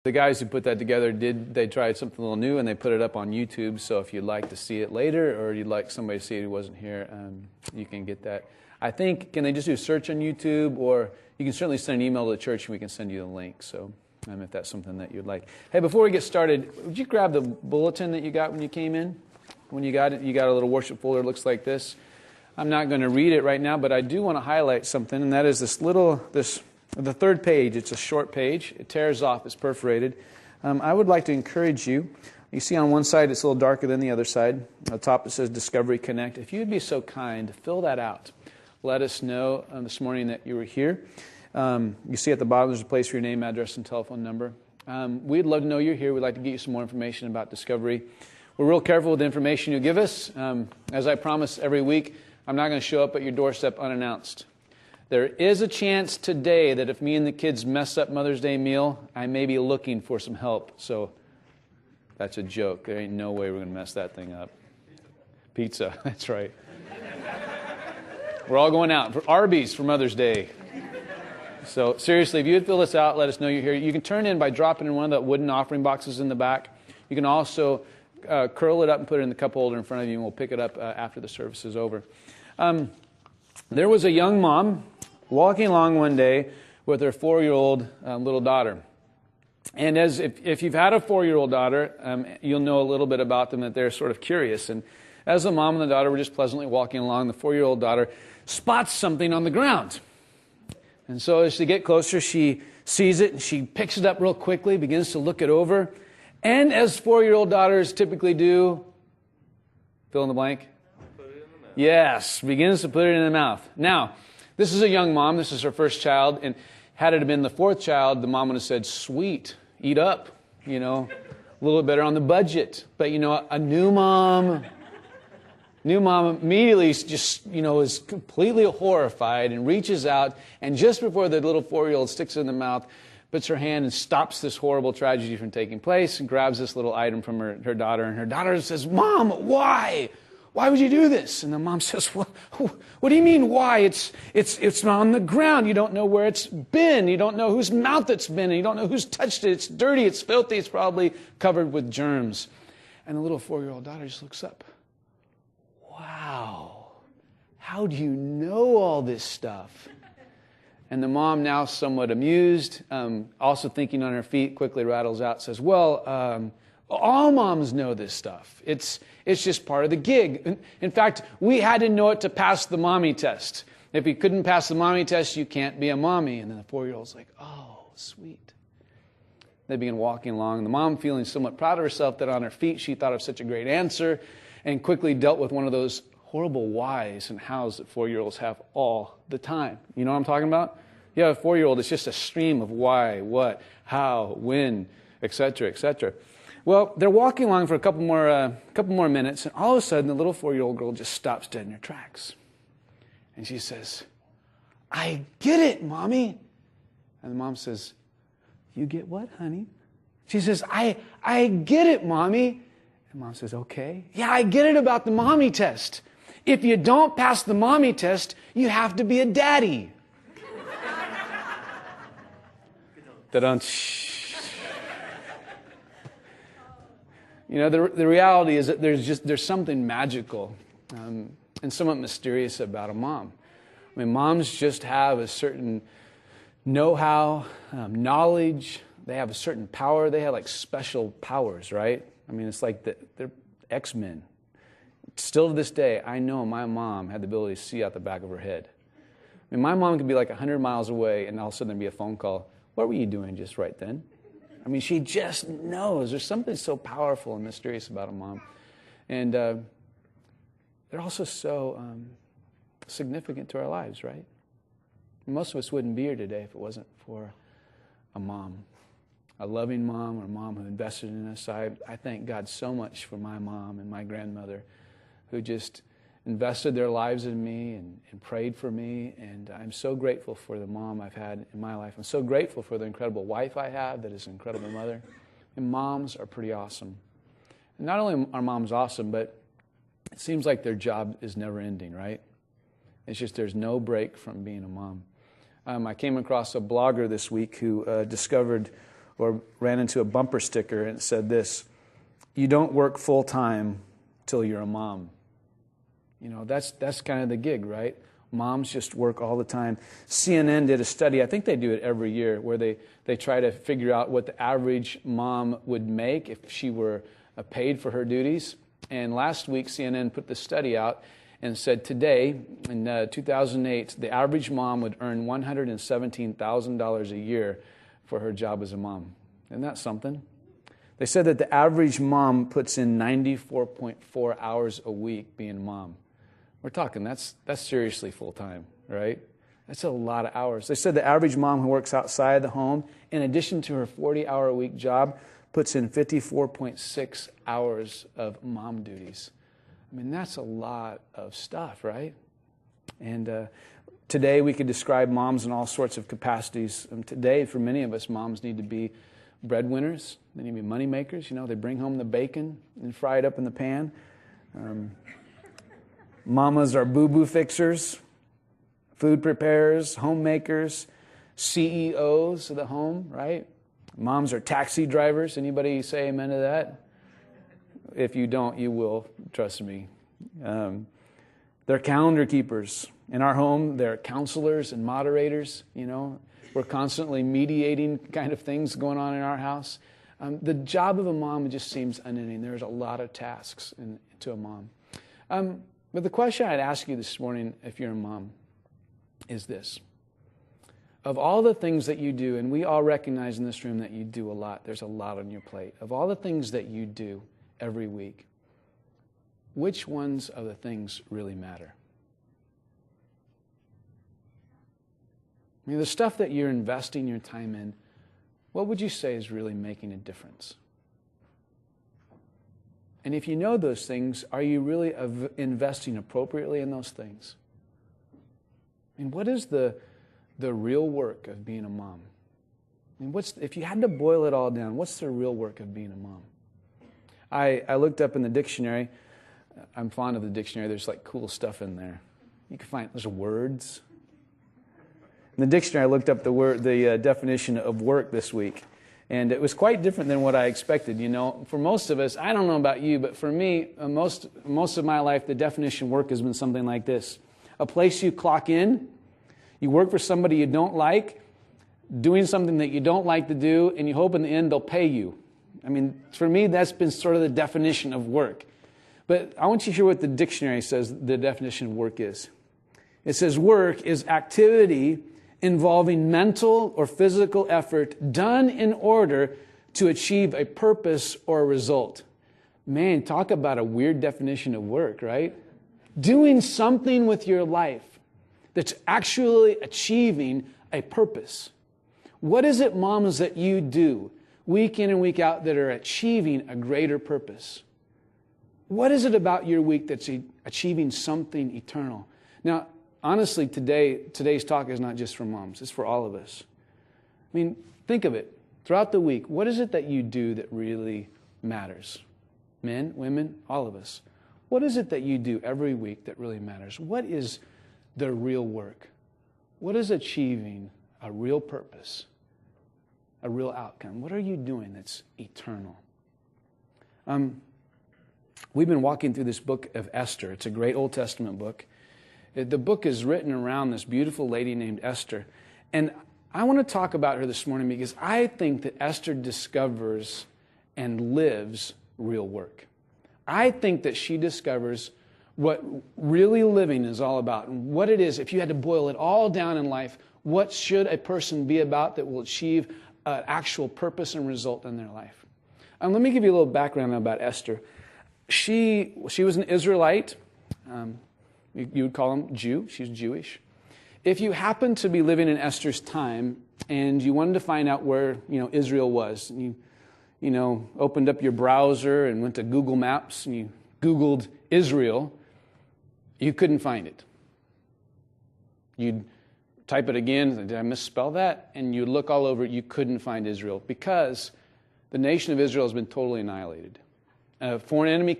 The guys who put that together they tried something a little new, and they put it up on YouTube. So if you'd like to see it later, or you'd like somebody to see it who wasn't here, you can get that. I think, can they just do a search on YouTube, or you can certainly send an email to the church and we can send you the link. So if that's something that you'd like. Hey, before we get started, would you grab the bulletin that you got when you came in? When you got it, you got a little worship folder. It looks like this. I'm not going to read it right now, but I do want to highlight something, and that is the third page. It's a short page. It tears off. It's perforated. I would like to encourage you. You see on one side it's a little darker than the other side. On the top it says Discovery Connect. If you'd be so kind to fill that out. Let us know this morning that you were here. You see at the bottom there's a place for your name, address, and telephone number. We'd love to know you're here. We'd like to get you some more information about Discovery. We're real careful with the information you give us. As I promise every week, I'm not going to show up at your doorstep unannounced. There is a chance today that if me and the kids mess up Mother's Day meal, I may be looking for some help. So that's a joke. There ain't no way we're going to mess that thing up. Pizza, that's right. We're all going out for Arby's for Mother's Day. So seriously, if you would fill this out, let us know you're here. You can turn in by dropping in one of the wooden offering boxes in the back. You can also curl it up and put it in the cup holder in front of you, and we'll pick it up after the service is over. There was a young mom walking along one day with her 4-year-old little daughter. And if you've had a 4-year-old daughter, you'll know a little bit about them, that they're sort of curious. And as the mom and the daughter were just pleasantly walking along, the 4-year-old daughter spots something on the ground. And so as they get closer, she sees it, and she picks it up real quickly, begins to look it over. And as 4-year-old daughters typically do, fill in the blank. Yes, begins to put it in the mouth. Now, this is a young mom. This is her first child. And had it been the fourth child, the mom would have said, sweet, eat up, a little bit better on the budget. But, a new mom immediately just, is completely horrified and reaches out. And just before the little 4-year-old sticks it in the mouth, puts her hand and stops this horrible tragedy from taking place and grabs this little item from her daughter. And her daughter says, Mom, why? Why would you do this? And the mom says, what do you mean why? It's on the ground. You don't know where it's been. You don't know whose mouth it's been. And you don't know who's touched it. It's dirty. It's filthy. It's probably covered with germs. And the little 4-year-old daughter just looks up. Wow. How do you know all this stuff? And the mom, now somewhat amused, also thinking on her feet, quickly rattles out, says, well, all moms know this stuff. It's just part of the gig. In fact, we had to know it to pass the mommy test. If you couldn't pass the mommy test, you can't be a mommy. And then the 4-year-old's like, oh, sweet. They begin walking along. The mom, feeling somewhat proud of herself that on her feet she thought of such a great answer, and quickly dealt with one of those horrible whys and hows that 4-year-olds have all the time. You know what I'm talking about? You have a 4-year-old, it's just a stream of why, what, how, when, etc., etc. Well, they're walking along for a couple more minutes, and all of a sudden, the little 4-year-old girl just stops dead in her tracks. And she says, I get it, Mommy. And the mom says, you get what, honey? She says, I get it, Mommy. And Mom says, okay. Yeah, I get it about the mommy test. If you don't pass the mommy test, you have to be a daddy. Da-dun. The reality is that there's something magical and somewhat mysterious about a mom. I mean, moms just have a certain know-how, knowledge. They have a certain power. They have like special powers, right? I mean, it's like they're X-Men. Still to this day, I know my mom had the ability to see out the back of her head. I mean, my mom could be like 100 miles away, and all of a sudden there'd be a phone call. What were you doing just right then? I mean, she just knows. There's something so powerful and mysterious about a mom. And they're also so significant to our lives, right? Most of us wouldn't be here today if it wasn't for a mom. A loving mom, or a mom who invested in us. I thank God so much for my mom and my grandmother who just invested their lives in me and prayed for me. And I'm so grateful for the mom I've had in my life. I'm so grateful for the incredible wife I have that is an incredible mother. And moms are pretty awesome. And not only are moms awesome, but it seems like their job is never ending, right? It's just there's no break from being a mom. I came across a blogger this week who discovered or ran into a bumper sticker and it said this: "You don't work full time till you're a mom." You know, that's kind of the gig, right? Moms just work all the time. CNN did a study, I think they do it every year, where they try to figure out what the average mom would make if she were paid for her duties. And last week, CNN put the study out and said today, in 2008, the average mom would earn $117,000 a year for her job as a mom. Isn't that something? They said that the average mom puts in 94.4 hours a week being a mom. We're talking, that's seriously full-time, right? That's a lot of hours. They said the average mom who works outside the home, in addition to her 40-hour-a-week job, puts in 54.6 hours of mom duties. I mean, that's a lot of stuff, right? And today we could describe moms in all sorts of capacities. And today, for many of us, moms need to be breadwinners. They need to be money makers. You know, they bring home the bacon and fry it up in the pan. Mamas are boo-boo fixers, food preparers, homemakers, CEOs of the home, right? Moms are taxi drivers. Anybody say amen to that? If you don't, you will, trust me. They're calendar keepers. In our home, they're counselors and moderators, you know. We're constantly mediating kind of things going on in our house. The job of a mom just seems unending. There's a lot of tasks to a mom. But the question I'd ask you this morning, if you're a mom, is this. Of all the things that you do, and we all recognize in this room that you do a lot, there's a lot on your plate. Of all the things that you do every week, which ones of the things really matter? I mean, the stuff that you're investing your time in, what would you say is really making a difference? And if you know those things, are you really investing appropriately in those things? I mean, what is the real work of being a mom? I mean, if you had to boil it all down, what's the real work of being a mom? I looked up in the dictionary. I'm fond of the dictionary. There's like cool stuff in there. You can find, there's words. In the dictionary, I looked up the definition of work this week. And it was quite different than what I expected. You know, for most of us, I don't know about you, but for me, most of my life, the definition of work has been something like this: a place you clock in, you work for somebody you don't like, doing something that you don't like to do, and you hope in the end they'll pay you. I mean, for me, that's been sort of the definition of work. But I want you to hear what the dictionary says the definition of work is. It says work is activity involving mental or physical effort done in order to achieve a purpose or a result. Man, talk about a weird definition of work, right? Doing something with your life that's actually achieving a purpose. What is it, moms, that you do week in and week out that are achieving a greater purpose? What is it about your week that's achieving something eternal? Now, honestly, today's talk is not just for moms. It's for all of us. I mean, think of it. Throughout the week, what is it that you do that really matters? Men, women, all of us. What is it that you do every week that really matters? What is the real work? What is achieving a real purpose, a real outcome? What are you doing that's eternal? We've been walking through this book of Esther. It's a great Old Testament book. The book is written around this beautiful lady named Esther. And I want to talk about her this morning because I think that Esther discovers and lives real work. I think that she discovers what really living is all about and what it is. If you had to boil it all down in life, what should a person be about that will achieve an actual purpose and result in their life? Let me give you a little background about Esther. She was an Israelite. You would call him Jew. She's Jewish. If you happened to be living in Esther's time and you wanted to find out where Israel was, and you opened up your browser and went to Google Maps and you Googled Israel, you couldn't find it. You'd type it again. Did I misspell that? And you'd look all over it. You couldn't find Israel because the nation of Israel has been totally annihilated. A foreign enemy